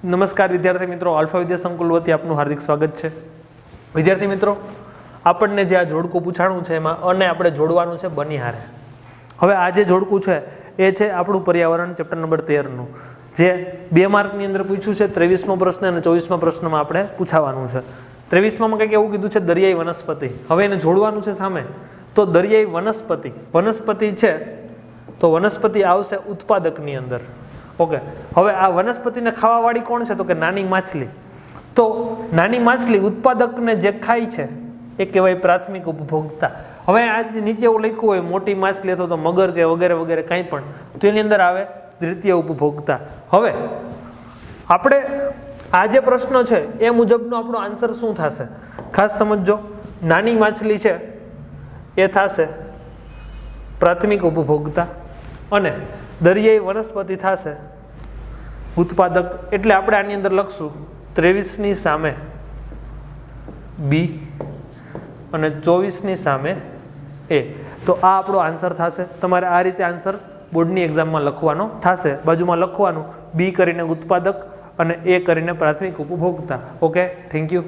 નમસ્કાર વિદ્યાર્થી મિત્રો, આલ્ફા વિદ્યા સંકુલ વતી આપનું હાર્દિક સ્વાગત છે. વિદ્યાર્થી મિત્રો, આપણને જે આ જોડકું પૂછાણું છે એમાં અને આપણે જોડવાનું છે બની હારે. હવે આ જે જોડકું છે એ છે આપણું પર્યાવરણ ચેપ્ટર નંબર 13નું, જે 2 માર્કની અંદર પૂછ્યું છે. 23મો પ્રશ્ન અને 24મા પ્રશ્નમાં આપણે પૂછાવાનું છે. 23માં કંઈક એવું કીધું છે દરિયાઈ વનસ્પતિ. હવે એને જોડવાનું છે સામે, તો દરિયાઈ વનસ્પતિ છે તો વનસ્પતિ આવશે ઉત્પાદકની અંદર. ઓકે, હવે આ વનસ્પતિને ખાવા વાળી કોણ છે? તો કે નાની માછલી. તો નાની માછલી ઉત્પાદકને જે ખાય છે એ કહેવાય પ્રાથમિક ઉપભોક્તા. હવે આ નીચે એવું લખ્યું હોય મોટી માછલી અથવા તો મગર કે વગેરે વગેરે કંઈ પણ, તો એની અંદર આવે દ્વિતીય ઉપભોક્તા. હવે આપણે આ જે પ્રશ્ન છે એ મુજબનો આપણો આન્સર શું થશે ખાસ સમજજો. નાની માછલી છે એ થશે પ્રાથમિક ઉપભોક્તા અને દરિયાઈ વનસ્પતિ થશે ઉત્પાદક. એટલે આપણે આની અંદર લખશું 23ની સામે બી અને 24ની સામે એ. તો આ આપણો આન્સર થશે. તમારે આ રીતે આન્સર બોર્ડની એક્ઝામમાં લખવાનો થશે. બાજુમાં લખવાનું બી કરીને ઉત્પાદક અને એ કરીને પ્રાથમિક ઉપભોક્તા. Okay, thank you.